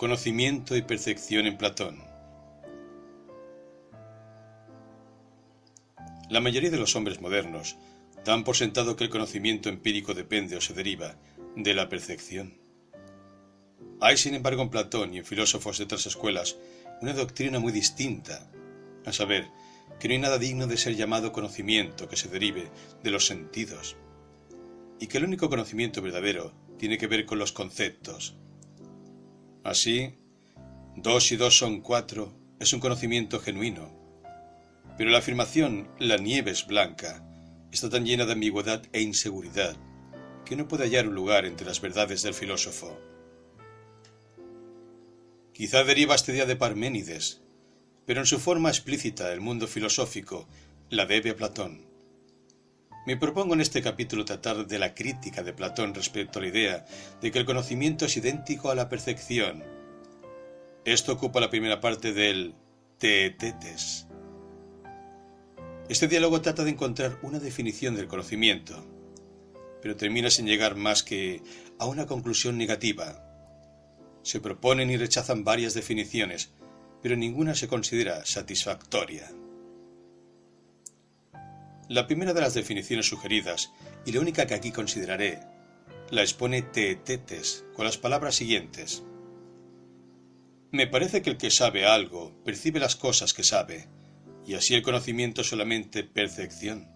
Conocimiento y percepción en Platón. La mayoría de los hombres modernos dan por sentado que el conocimiento empírico depende o se deriva de la percepción. Hay, sin embargo, en Platón y en filósofos de otras escuelas una doctrina muy distinta, a saber, que no hay nada digno de ser llamado conocimiento que se derive de los sentidos, y que el único conocimiento verdadero tiene que ver con los conceptos. Así, 2 y 2 son 4 es un conocimiento genuino, pero la afirmación «la nieve es blanca» está tan llena de ambigüedad e inseguridad que no puede hallar un lugar entre las verdades del filósofo. Quizá deriva esta idea de Parménides, pero en su forma explícita el mundo filosófico la debe a Platón. Me propongo en este capítulo tratar de la crítica de Platón respecto a la idea de que el conocimiento es idéntico a la percepción. Esto ocupa la primera parte del Teetetes. Este diálogo trata de encontrar una definición del conocimiento, pero termina sin llegar más que a una conclusión negativa. Se proponen y rechazan varias definiciones, pero ninguna se considera satisfactoria. La primera de las definiciones sugeridas, y la única que aquí consideraré, la expone Teetetes con las palabras siguientes. Me parece que el que sabe algo percibe las cosas que sabe, y así el conocimiento es solamente percepción.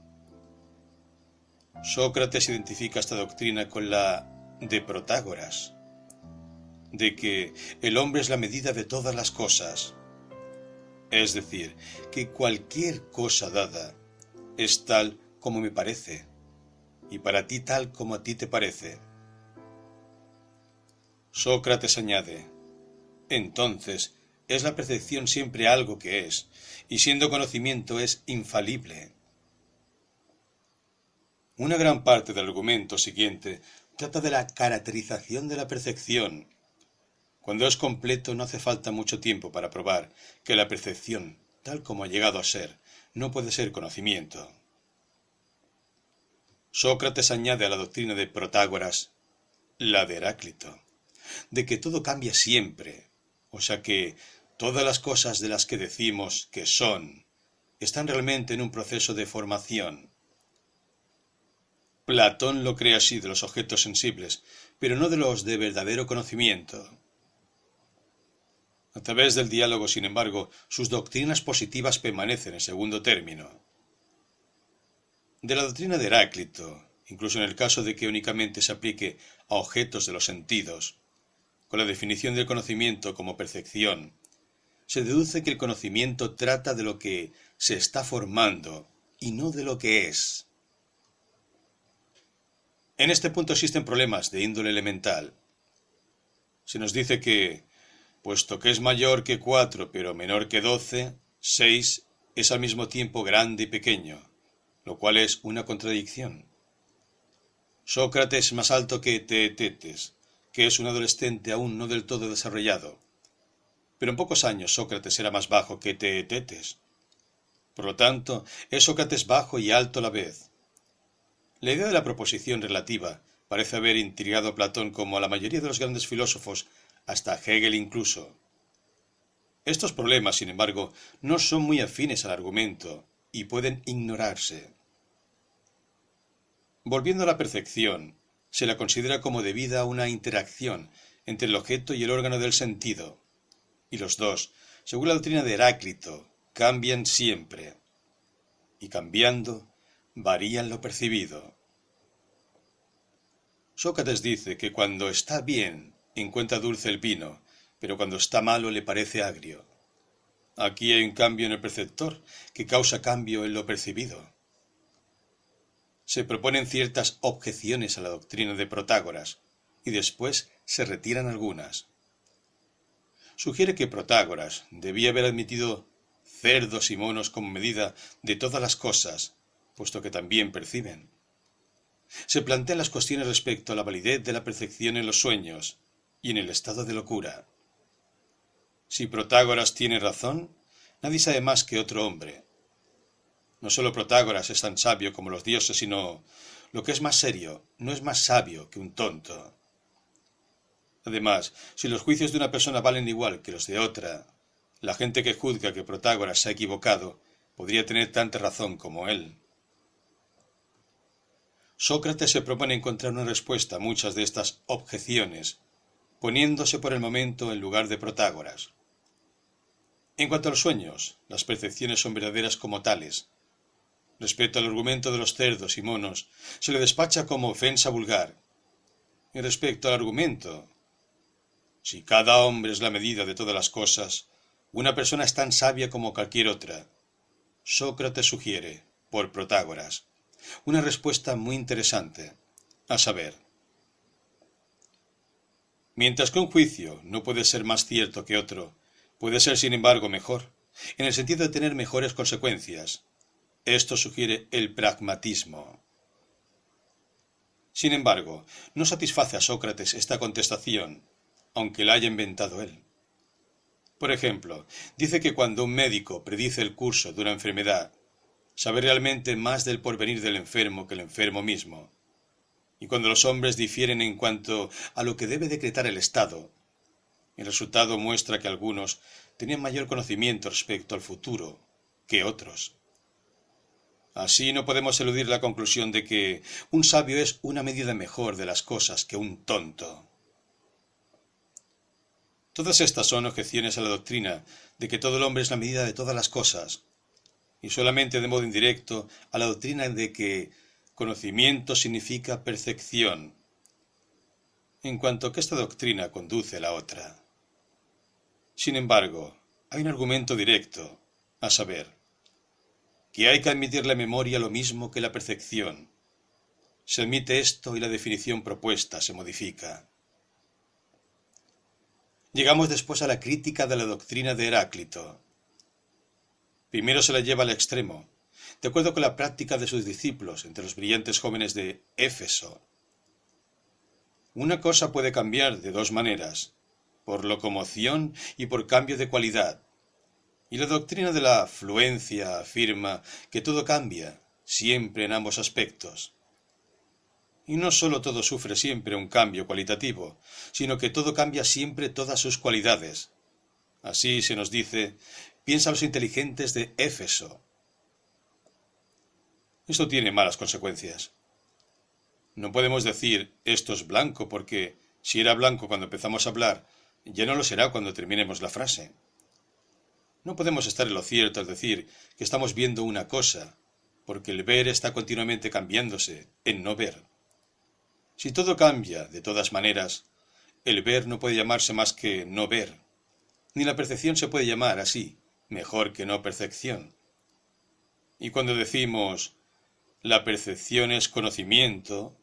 Sócrates identifica esta doctrina con la de Protágoras, de que el hombre es la medida de todas las cosas, es decir, que cualquier cosa dada es tal como me parece, y para ti tal como a ti te parece. Sócrates añade, entonces es la percepción siempre algo que es, y siendo conocimiento es infalible. Una gran parte del argumento siguiente trata de la caracterización de la percepción. Cuando es completo no hace falta mucho tiempo para probar que la percepción, tal como ha llegado a ser, no puede ser conocimiento. Sócrates añade a la doctrina de Protágoras, la de Heráclito, de que todo cambia siempre, o sea que todas las cosas de las que decimos que son, están realmente en un proceso de formación. Platón lo cree así de los objetos sensibles, pero no de los de verdadero conocimiento. A través del diálogo, sin embargo, sus doctrinas positivas permanecen en segundo término. De la doctrina de Heráclito, incluso en el caso de que únicamente se aplique a objetos de los sentidos, con la definición del conocimiento como percepción, se deduce que el conocimiento trata de lo que se está formando y no de lo que es. En este punto existen problemas de índole elemental. Se nos dice que, puesto que es mayor que 4 pero menor que 12, 6 es al mismo tiempo grande y pequeño, lo cual es una contradicción. Sócrates es más alto que Teetetes, que es un adolescente aún no del todo desarrollado. Pero en pocos años Sócrates era más bajo que Teetetes. Por lo tanto, es Sócrates bajo y alto a la vez. La idea de la proposición relativa parece haber intrigado a Platón como a la mayoría de los grandes filósofos, hasta Hegel incluso. Estos problemas, sin embargo, no son muy afines al argumento y pueden ignorarse. Volviendo a la percepción, se la considera como debida a una interacción entre el objeto y el órgano del sentido, y los dos, según la doctrina de Heráclito, cambian siempre, y cambiando, varían lo percibido. Sócrates dice que cuando está bien, encuentra dulce el vino, pero cuando está malo le parece agrio. Aquí hay un cambio en el perceptor, que causa cambio en lo percibido. Se proponen ciertas objeciones a la doctrina de Protágoras, y después se retiran algunas. Sugiere que Protágoras debía haber admitido cerdos y monos como medida de todas las cosas, puesto que también perciben. Se plantean las cuestiones respecto a la validez de la percepción en los sueños y en el estado de locura. Si Protágoras tiene razón, nadie sabe más que otro hombre. No solo Protágoras es tan sabio como los dioses, sino, lo que es más serio, no es más sabio que un tonto. Además, si los juicios de una persona valen igual que los de otra, la gente que juzga que Protágoras se ha equivocado podría tener tanta razón como él. Sócrates se propone encontrar una respuesta a muchas de estas objeciones, poniéndose por el momento en lugar de Protágoras. En cuanto a los sueños, las percepciones son verdaderas como tales. Respecto al argumento de los cerdos y monos, se le despacha como ofensa vulgar. Y respecto al argumento, si cada hombre es la medida de todas las cosas, una persona es tan sabia como cualquier otra. Sócrates sugiere, por Protágoras, una respuesta muy interesante, a saber, mientras que un juicio no puede ser más cierto que otro, puede ser sin embargo mejor, en el sentido de tener mejores consecuencias. Esto sugiere el pragmatismo. Sin embargo, no satisface a Sócrates esta contestación, aunque la haya inventado él. Por ejemplo, dice que cuando un médico predice el curso de una enfermedad, sabe realmente más del porvenir del enfermo que el enfermo mismo. Y cuando los hombres difieren en cuanto a lo que debe decretar el Estado, el resultado muestra que algunos tenían mayor conocimiento respecto al futuro que otros. Así no podemos eludir la conclusión de que un sabio es una medida mejor de las cosas que un tonto. Todas estas son objeciones a la doctrina de que todo el hombre es la medida de todas las cosas, y solamente de modo indirecto a la doctrina de que conocimiento significa percepción, en cuanto que esta doctrina conduce a la otra. Sin embargo, hay un argumento directo, a saber, que hay que admitir la memoria lo mismo que la percepción. Se admite esto y la definición propuesta se modifica. Llegamos después a la crítica de la doctrina de Heráclito. Primero se la lleva al extremo, de acuerdo con la práctica de sus discípulos entre los brillantes jóvenes de Éfeso. Una cosa puede cambiar de dos maneras, por locomoción y por cambio de cualidad. Y la doctrina de la fluencia afirma que todo cambia, siempre en ambos aspectos. Y no sólo todo sufre siempre un cambio cualitativo, sino que todo cambia siempre todas sus cualidades. Así se nos dice, piensa los inteligentes de Éfeso. Esto tiene malas consecuencias. No podemos decir esto es blanco porque, si era blanco cuando empezamos a hablar, ya no lo será cuando terminemos la frase. No podemos estar en lo cierto al decir que estamos viendo una cosa, porque el ver está continuamente cambiándose en no ver. Si todo cambia de todas maneras, el ver no puede llamarse más que no ver, ni la percepción se puede llamar así, mejor que no percepción. Y cuando decimos la percepción es conocimiento,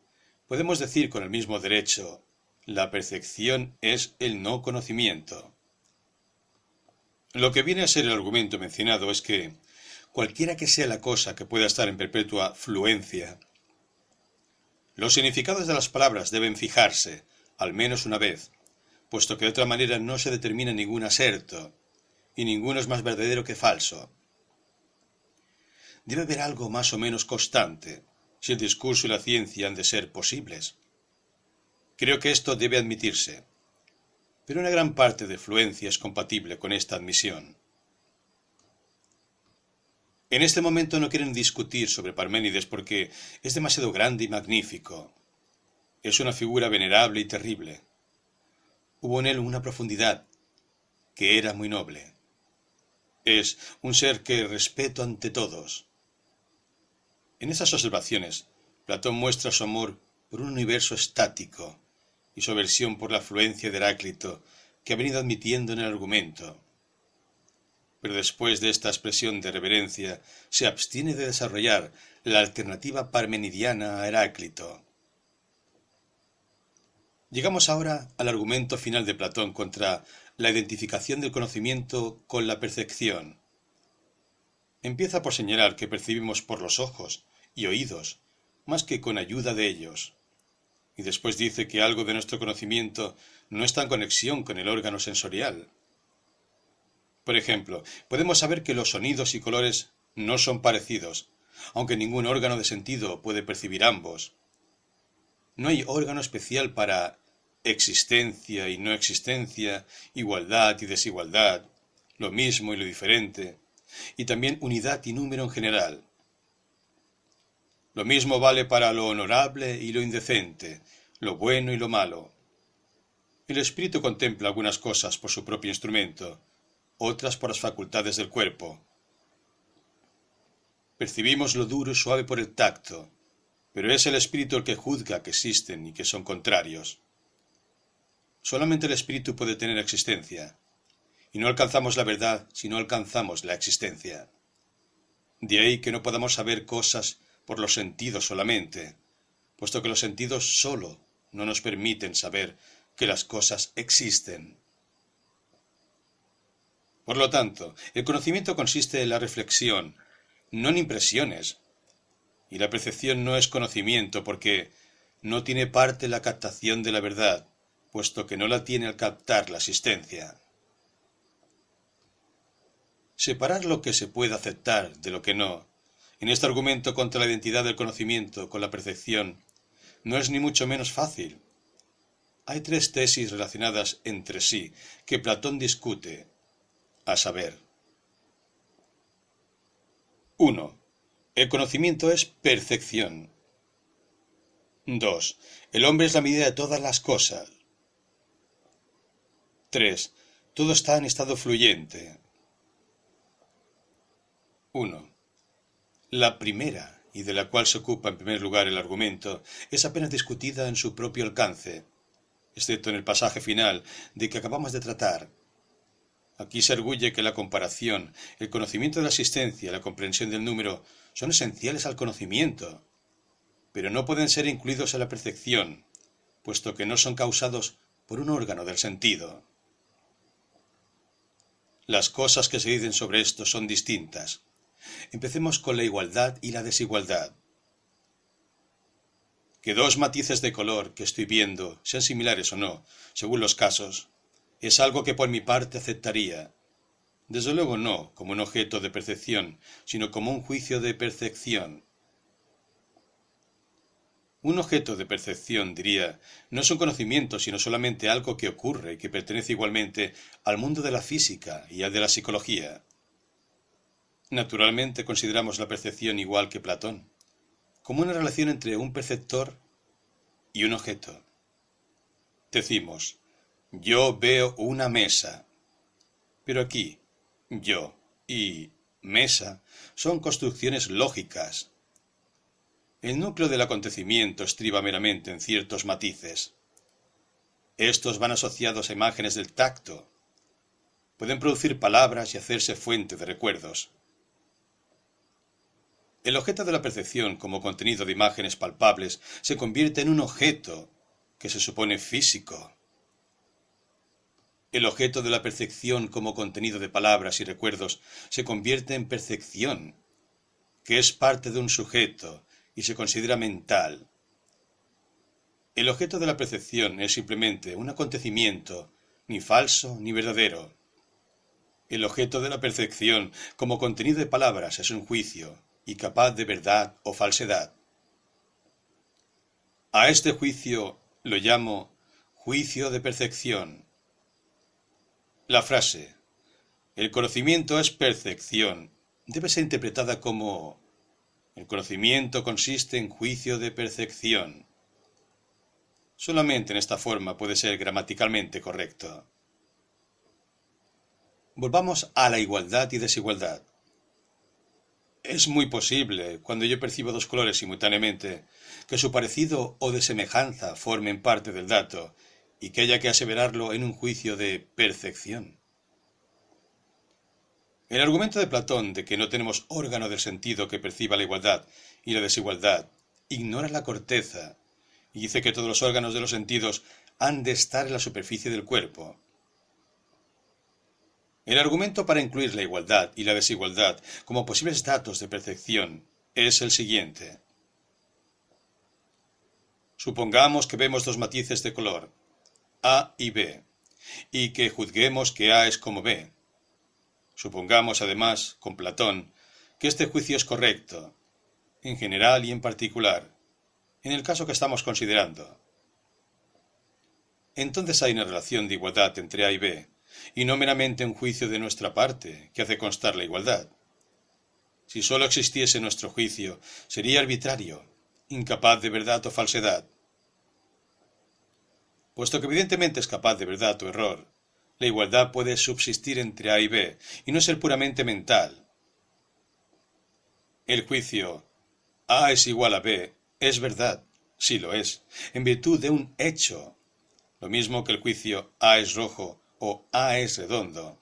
podemos decir con el mismo derecho, la percepción es el no conocimiento. Lo que viene a ser el argumento mencionado es que, cualquiera que sea la cosa que pueda estar en perpetua fluencia, los significados de las palabras deben fijarse, al menos una vez, puesto que de otra manera no se determina ningún aserto, y ninguno es más verdadero que falso. Debe haber algo más o menos constante, si el discurso y la ciencia han de ser posibles. Creo que esto debe admitirse, pero una gran parte de fluencia es compatible con esta admisión. En este momento no quieren discutir sobre Parménides porque es demasiado grande y magnífico. Es una figura venerable y terrible. Hubo en él una profundidad que era muy noble. Es un ser que respeto ante todos. En esas observaciones, Platón muestra su amor por un universo estático y su aversión por la fluencia de Heráclito que ha venido admitiendo en el argumento. Pero después de esta expresión de reverencia, se abstiene de desarrollar la alternativa parmenidiana a Heráclito. Llegamos ahora al argumento final de Platón contra la identificación del conocimiento con la percepción. Empieza por señalar que percibimos por los ojos y oídos, más que con ayuda de ellos. Y después dice que algo de nuestro conocimiento no está en conexión con el órgano sensorial. Por ejemplo, podemos saber que los sonidos y colores no son parecidos, aunque ningún órgano de sentido puede percibir ambos. No hay órgano especial para existencia y no existencia, igualdad y desigualdad, lo mismo y lo diferente, y también unidad y número en general. Lo mismo vale para lo honorable y lo indecente, lo bueno y lo malo. El espíritu contempla algunas cosas por su propio instrumento, otras por las facultades del cuerpo. Percibimos lo duro y suave por el tacto, pero es el espíritu el que juzga que existen y que son contrarios. Solamente el espíritu puede tener existencia, y no alcanzamos la verdad si no alcanzamos la existencia. De ahí que no podamos saber cosas por los sentidos solamente, puesto que los sentidos solo no nos permiten saber que las cosas existen. Por lo tanto, el conocimiento consiste en la reflexión, no en impresiones, y la percepción no es conocimiento porque no tiene parte la captación de la verdad, puesto que no la tiene al captar la existencia. Separar lo que se puede aceptar de lo que no, en este argumento contra la identidad del conocimiento con la percepción, no es ni mucho menos fácil. Hay tres tesis relacionadas entre sí que Platón discute, a saber. 1. El conocimiento es percepción. 2. El hombre es la medida de todas las cosas. 3. Todo está en estado fluyente. 1. La primera, y de la cual se ocupa en primer lugar el argumento, es apenas discutida en su propio alcance, excepto en el pasaje final de que acabamos de tratar. Aquí se arguye que la comparación, el conocimiento de la existencia y la comprensión del número son esenciales al conocimiento, pero no pueden ser incluidos en la percepción, puesto que no son causados por un órgano del sentido. Las cosas que se dicen sobre esto son distintas. Empecemos con la igualdad y la desigualdad. Que dos matices de color que estoy viendo sean similares o no, según los casos, es algo que por mi parte aceptaría. Desde luego no como un objeto de percepción, sino como un juicio de percepción. Un objeto de percepción, diría, no es un conocimiento, sino solamente algo que ocurre y que pertenece igualmente al mundo de la física y al de la psicología. Naturalmente consideramos la percepción igual que Platón, como una relación entre un perceptor y un objeto. Decimos, yo veo una mesa, pero aquí, yo y mesa son construcciones lógicas. El núcleo del acontecimiento estriba meramente en ciertos matices. Estos van asociados a imágenes del tacto. Pueden producir palabras y hacerse fuente de recuerdos. El objeto de la percepción como contenido de imágenes palpables se convierte en un objeto que se supone físico. El objeto de la percepción como contenido de palabras y recuerdos se convierte en percepción, que es parte de un sujeto y se considera mental. El objeto de la percepción es simplemente un acontecimiento, ni falso ni verdadero. El objeto de la percepción como contenido de palabras es un juicio, y capaz de verdad o falsedad. A este juicio lo llamo juicio de percepción. La frase, el conocimiento es percepción, debe ser interpretada como el conocimiento consiste en juicio de percepción. Solamente en esta forma puede ser gramaticalmente correcto. Volvamos a la igualdad y desigualdad. Es muy posible, cuando yo percibo dos colores simultáneamente, que su parecido o de semejanza formen parte del dato y que haya que aseverarlo en un juicio de percepción. El argumento de Platón de que no tenemos órgano del sentido que perciba la igualdad y la desigualdad ignora la corteza y dice que todos los órganos de los sentidos han de estar en la superficie del cuerpo. El argumento para incluir la igualdad y la desigualdad como posibles datos de percepción es el siguiente. Supongamos que vemos dos matices de color, A y B, y que juzguemos que A es como B. Supongamos además, con Platón, que este juicio es correcto, en general y en particular, en el caso que estamos considerando. entonces hay una relación de igualdad entre A y B, y no meramente un juicio de nuestra parte que hace constar la igualdad. Si sólo existiese nuestro juicio, sería arbitrario, incapaz de verdad o falsedad. Puesto que evidentemente es capaz de verdad o error, la igualdad puede subsistir entre A y B y no ser puramente mental. El juicio A es igual a B es verdad, sí lo es, en virtud de un hecho, lo mismo que el juicio A es rojo o A es redondo.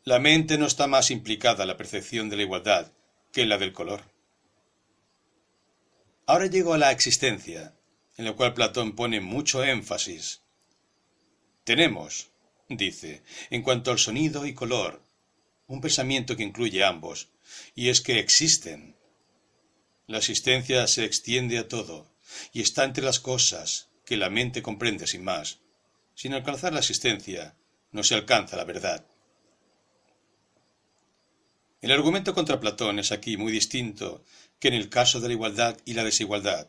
La mente no está más implicada en la percepción de la igualdad que en la del color. Ahora llego a la existencia, en la cual Platón pone mucho énfasis. Tenemos, dice, en cuanto al sonido y color, un pensamiento que incluye ambos, y es que existen. La existencia se extiende a todo, y está entre las cosas que la mente comprende sin más. Sin alcanzar la existencia, no se alcanza la verdad. El argumento contra Platón es aquí muy distinto que en el caso de la igualdad y la desigualdad.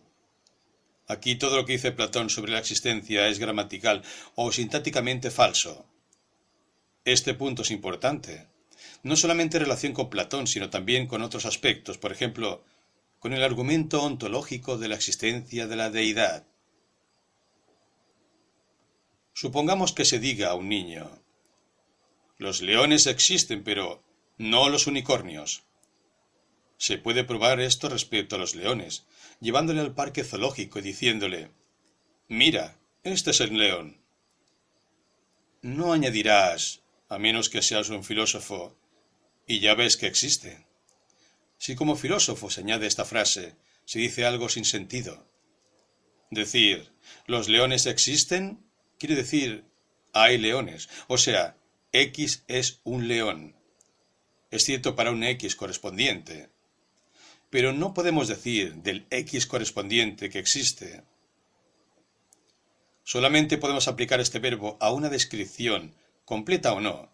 Aquí todo lo que dice Platón sobre la existencia es gramatical o sintácticamente falso. Este punto es importante, no solamente en relación con Platón, sino también con otros aspectos, por ejemplo, con el argumento ontológico de la existencia de la deidad. Supongamos que se diga a un niño: los leones existen, pero no los unicornios. Se puede probar esto respecto a los leones, llevándole al parque zoológico y diciéndole: mira, este es el león. No añadirás, a menos que seas un filósofo, y ya ves que existe. Si como filósofo se añade esta frase, se dice algo sin sentido. Decir, los leones existen, quiere decir, hay leones, o sea, X es un león. Es cierto para un X correspondiente, pero no podemos decir del X correspondiente que existe. Solamente podemos aplicar este verbo a una descripción, completa o no.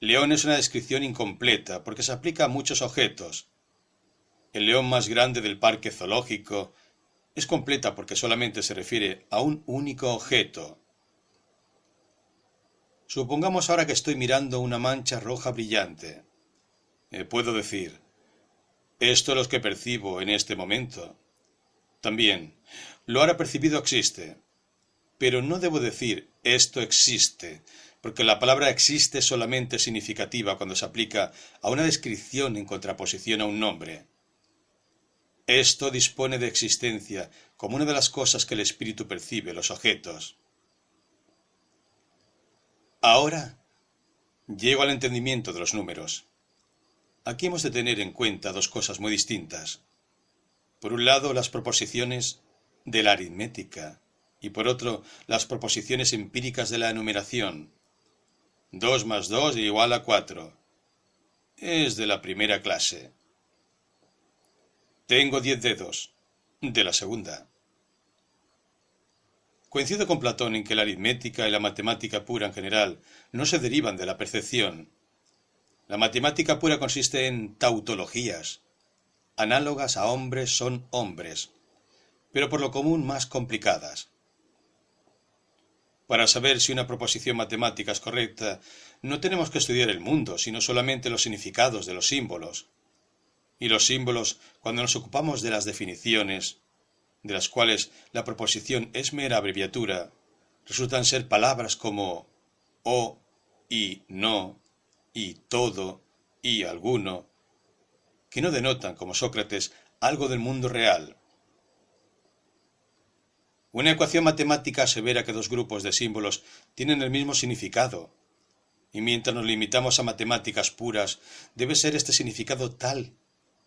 León es una descripción incompleta porque se aplica a muchos objetos. El león más grande del parque zoológico es completa porque solamente se refiere a un único objeto. Supongamos ahora que estoy mirando una mancha roja brillante. Puedo decir: esto es lo que percibo en este momento. También, lo ahora percibido existe. Pero no debo decir esto existe, porque la palabra existe es solamente significativa cuando se aplica a una descripción en contraposición a un nombre. Esto dispone de existencia como una de las cosas que el espíritu percibe, los objetos. Ahora llego al entendimiento de los números. Aquí hemos de tener en cuenta dos cosas muy distintas. Por un lado, las proposiciones de la aritmética, y por otro, las proposiciones empíricas de la enumeración. 2 más 2 igual a 4. Es de la primera clase. Tengo 10 dedos. De la segunda. Coincido con Platón en que la aritmética y la matemática pura en general no se derivan de la percepción. La matemática pura consiste en tautologías. Análogas a hombres son hombres, pero por lo común más complicadas. Para saber si una proposición matemática es correcta, no tenemos que estudiar el mundo, sino solamente los significados de los símbolos. Y los símbolos, cuando nos ocupamos de las definiciones, de las cuales la proposición es mera abreviatura, resultan ser palabras como o, y no, y todo, y alguno, que no denotan, como Sócrates, algo del mundo real. Una ecuación matemática asevera que dos grupos de símbolos tienen el mismo significado, y mientras nos limitamos a matemáticas puras, debe ser este significado tal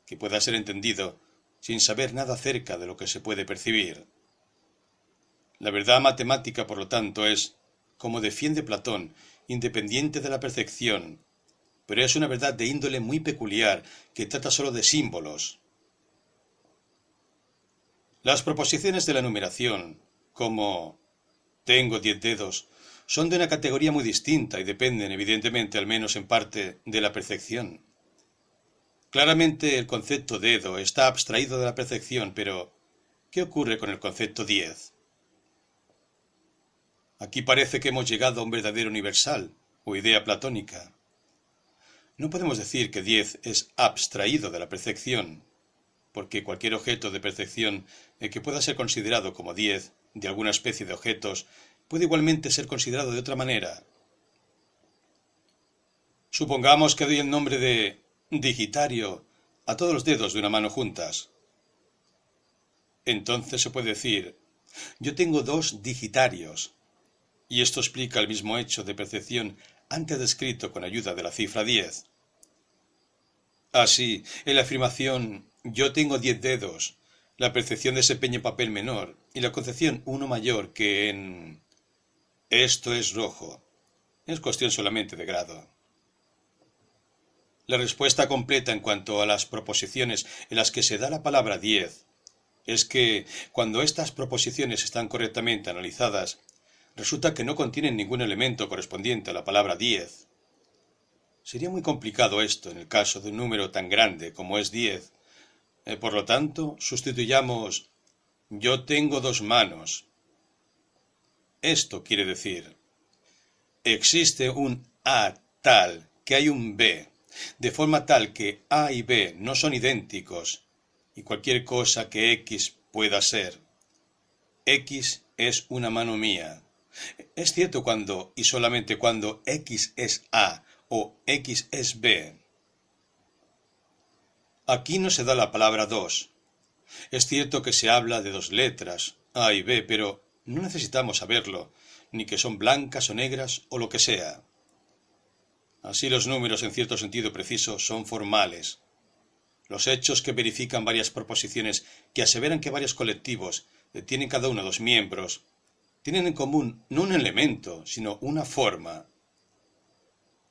que pueda ser entendido sin saber nada acerca de lo que se puede percibir. La verdad matemática, por lo tanto, es, como defiende Platón, independiente de la percepción, pero es una verdad de índole muy peculiar que trata solo de símbolos. Las proposiciones de la numeración, como tengo 10 dedos, son de una categoría muy distinta y dependen, evidentemente, al menos en parte, de la percepción. Claramente el concepto dedo está abstraído de la percepción, pero ¿qué ocurre con el concepto 10? Aquí parece que hemos llegado a un verdadero universal, o idea platónica. No podemos decir que 10 es abstraído de la percepción, porque cualquier objeto de percepción que pueda ser considerado como 10 de alguna especie de objetos puede igualmente ser considerado de otra manera. Supongamos que doy el nombre de Digitario a todos los dedos de una mano juntas. Entonces se puede decir, yo tengo 2 Digitarios, y esto explica el mismo hecho de percepción antes descrito con ayuda de la cifra 10. Así, en la afirmación yo tengo 10 dedos, la percepción desempeña un papel menor y la concepción uno mayor que en esto es rojo. Es cuestión solamente de grado. La respuesta completa en cuanto a las proposiciones en las que se da la palabra 10 es que, cuando estas proposiciones están correctamente analizadas, resulta que no contienen ningún elemento correspondiente a la palabra 10. Sería muy complicado esto en el caso de un número tan grande como es 10. Por lo tanto, sustituyamos yo tengo 2 manos. Esto quiere decir, existe un A tal que hay un B, de forma tal que A y B no son idénticos, y cualquier cosa que X pueda ser. X es una mano mía. Es cierto cuando y solamente cuando X es A o X es B. Aquí no se da la palabra 2. Es cierto que se habla de 2 letras, A y B, pero no necesitamos saberlo, ni que son blancas o negras o lo que sea. Así los números en cierto sentido preciso son formales. Los hechos que verifican varias proposiciones que aseveran que varios colectivos tienen cada uno 2 miembros, tienen en común no un elemento, sino una forma.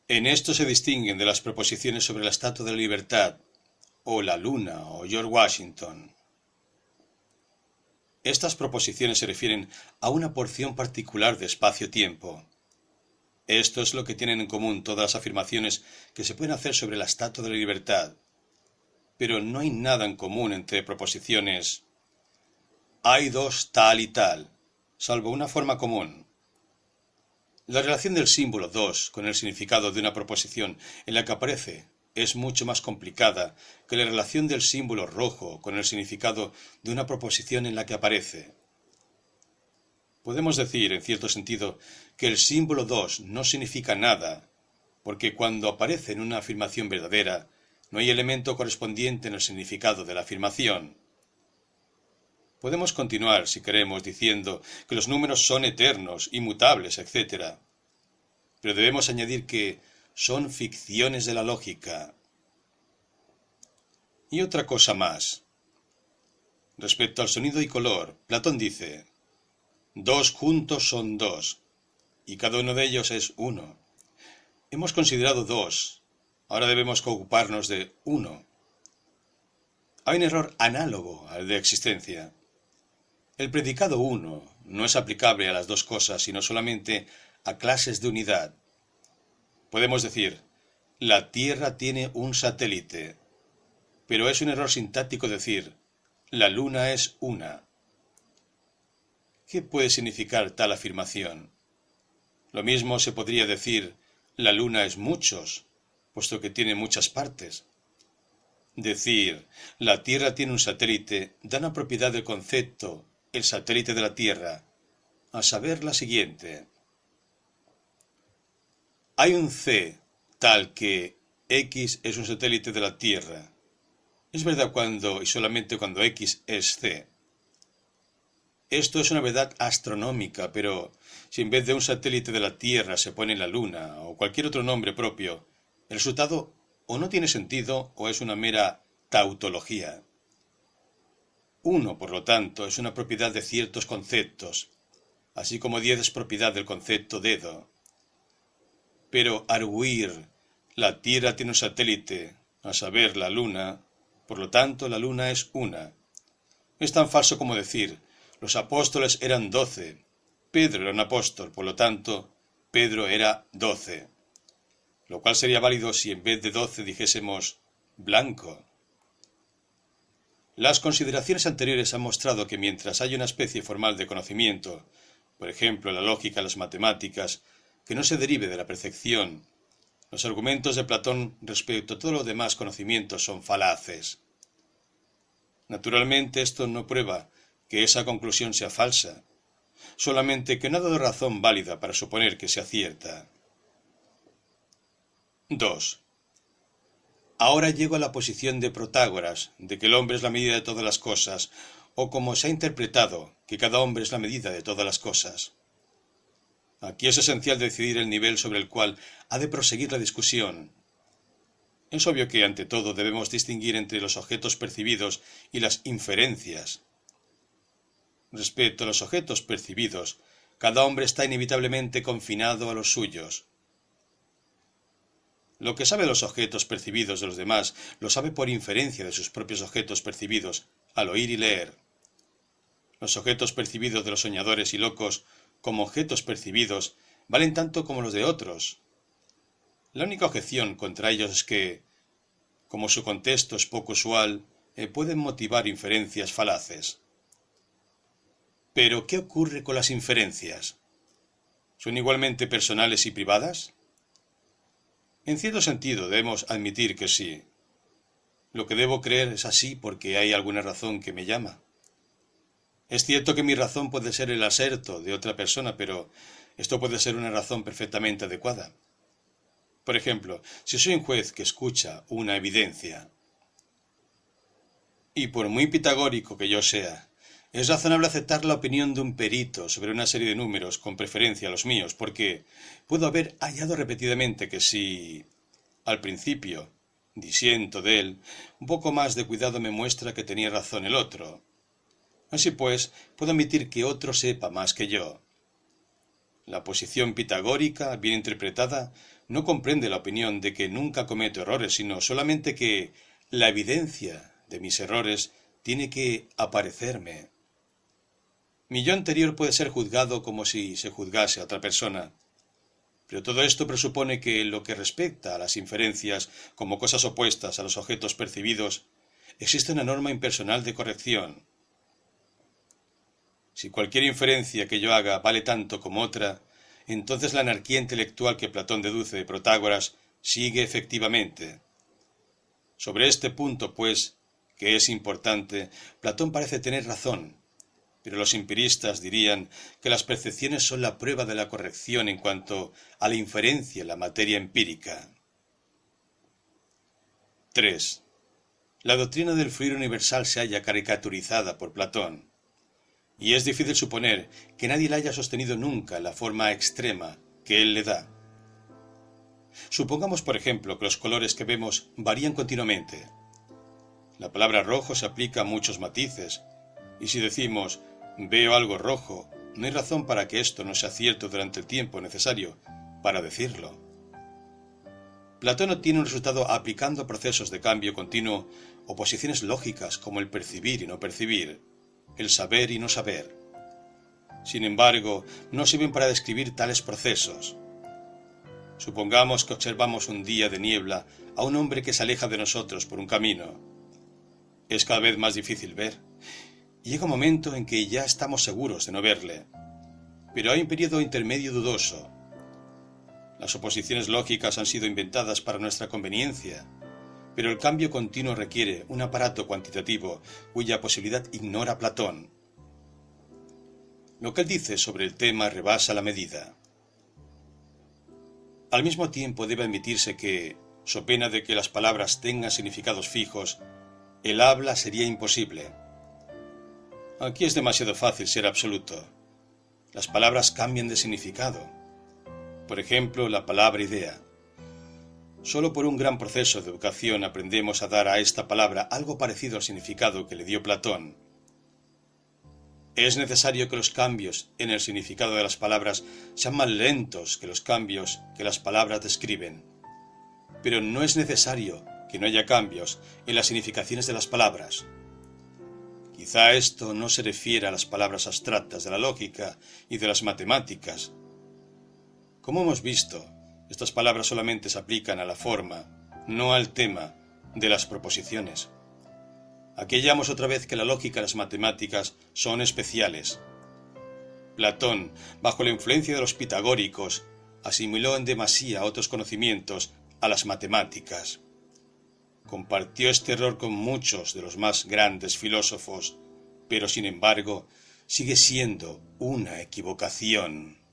En esto se distinguen de las proposiciones sobre la Estatua de la Libertad, o la Luna, o George Washington. Estas proposiciones se refieren a una porción particular de espacio-tiempo. Esto es lo que tienen en común todas las afirmaciones que se pueden hacer sobre la Estatua de la Libertad. Pero no hay nada en común entre proposiciones hay 2 tal y tal, salvo una forma común. La relación del símbolo 2 con el significado de una proposición en la que aparece es mucho más complicada que la relación del símbolo rojo con el significado de una proposición en la que aparece. Podemos decir, en cierto sentido, que el símbolo 2 no significa nada, porque cuando aparece en una afirmación verdadera, no hay elemento correspondiente en el significado de la afirmación. Podemos continuar, si queremos, diciendo que los números son eternos, inmutables, etc. Pero debemos añadir que son ficciones de la lógica. Y otra cosa más. Respecto al sonido y color, Platón dice, 2 juntos son 2, y cada uno de ellos es 1. Hemos considerado 2, ahora debemos ocuparnos de 1. Hay un error análogo al de existencia. El predicado 1 no es aplicable a las 2 cosas, sino solamente a clases de unidad. Podemos decir, la Tierra tiene un satélite, pero es un error sintáctico decir, la Luna es una. ¿Qué puede significar tal afirmación? Lo mismo se podría decir, la Luna es muchos, puesto que tiene muchas partes. Decir, la Tierra tiene un satélite, da una propiedad del concepto, el satélite de la Tierra, a saber la siguiente. Hay un C tal que X es un satélite de la Tierra. Es verdad cuando y solamente cuando X es C. Esto es una verdad astronómica, pero si en vez de un satélite de la Tierra se pone la Luna o cualquier otro nombre propio, el resultado o no tiene sentido o es una mera tautología. 1, por lo tanto, es una propiedad de ciertos conceptos, así como 10 es propiedad del concepto dedo. Pero arguir, la Tierra tiene un satélite, a saber, la Luna, por lo tanto, la Luna es una. Es tan falso como decir, los apóstoles eran 12, Pedro era un apóstol, por lo tanto, Pedro era 12. Lo cual sería válido si en vez de 12 dijésemos blanco. Las consideraciones anteriores han mostrado que mientras hay una especie formal de conocimiento, por ejemplo la lógica, las matemáticas, que no se derive de la percepción. Los argumentos de Platón respecto a todos los demás conocimientos son falaces. Naturalmente esto no prueba que esa conclusión sea falsa, solamente que no ha dado razón válida para suponer que sea cierta. 2. Ahora llego a la posición de Protágoras, de que el hombre es la medida de todas las cosas, o como se ha interpretado, que cada hombre es la medida de todas las cosas. Aquí es esencial decidir el nivel sobre el cual ha de proseguir la discusión. Es obvio que, ante todo, debemos distinguir entre los objetos percibidos y las inferencias. Respecto a los objetos percibidos, cada hombre está inevitablemente confinado a los suyos. Lo que sabe de los objetos percibidos de los demás, lo sabe por inferencia de sus propios objetos percibidos, al oír y leer. Los objetos percibidos de los soñadores y locos, como objetos percibidos, valen tanto como los de otros. La única objeción contra ellos es que, como su contexto es poco usual, pueden motivar inferencias falaces. Pero, ¿qué ocurre con las inferencias? ¿Son igualmente personales y privadas? En cierto sentido, debemos admitir que sí. Lo que debo creer es así porque hay alguna razón que me llama. Es cierto que mi razón puede ser el aserto de otra persona, pero esto puede ser una razón perfectamente adecuada. Por ejemplo, si soy un juez que escucha una evidencia, y por muy pitagórico que yo sea, es razonable aceptar la opinión de un perito sobre una serie de números con preferencia a los míos, porque puedo haber hallado repetidamente que si, al principio, disiento de él, un poco más de cuidado me muestra que tenía razón el otro. Así pues, puedo admitir que otro sepa más que yo. La posición pitagórica, bien interpretada, no comprende la opinión de que nunca cometo errores, sino solamente que la evidencia de mis errores tiene que aparecerme. Mi yo anterior puede ser juzgado como si se juzgase a otra persona, pero todo esto presupone que en lo que respecta a las inferencias como cosas opuestas a los objetos percibidos, existe una norma impersonal de corrección. Si cualquier inferencia que yo haga vale tanto como otra, entonces la anarquía intelectual que Platón deduce de Protágoras sigue efectivamente. Sobre este punto, pues, que es importante, Platón parece tener razón, pero los empiristas dirían que las percepciones son la prueba de la corrección en cuanto a la inferencia en la materia empírica. 3. La doctrina del fluir universal se halla caricaturizada por Platón, y es difícil suponer que nadie la haya sostenido nunca en la forma extrema que él le da. Supongamos, por ejemplo, que los colores que vemos varían continuamente. La palabra rojo se aplica a muchos matices, y si decimos veo algo rojo, no hay razón para que esto no sea cierto durante el tiempo necesario para decirlo. Platón obtiene un resultado aplicando procesos de cambio continuo o posiciones lógicas como el percibir y no percibir, el saber y no saber. Sin embargo, no sirven para describir tales procesos. Supongamos que observamos un día de niebla a un hombre que se aleja de nosotros por un camino. Es cada vez más difícil ver, y llega un momento en que ya estamos seguros de no verle. Pero hay un periodo intermedio dudoso. Las oposiciones lógicas han sido inventadas para nuestra conveniencia, pero el cambio continuo requiere un aparato cuantitativo cuya posibilidad ignora Platón. Lo que él dice sobre el tema rebasa la medida. Al mismo tiempo debe admitirse que, so pena de que las palabras tengan significados fijos, el habla sería imposible. Aquí es demasiado fácil ser absoluto. Las palabras cambian de significado. Por ejemplo, la palabra idea. Solo por un gran proceso de educación aprendemos a dar a esta palabra algo parecido al significado que le dio Platón. Es necesario que los cambios en el significado de las palabras sean más lentos que los cambios que las palabras describen. Pero no es necesario que no haya cambios en las significaciones de las palabras. Quizá esto no se refiere a las palabras abstractas de la lógica y de las matemáticas. Como hemos visto, estas palabras solamente se aplican a la forma, no al tema, de las proposiciones. Aquí hallamos otra vez que la lógica y las matemáticas son especiales. Platón, bajo la influencia de los pitagóricos, asimiló en demasía otros conocimientos a las matemáticas. Compartió este error con muchos de los más grandes filósofos, pero sin embargo sigue siendo una equivocación.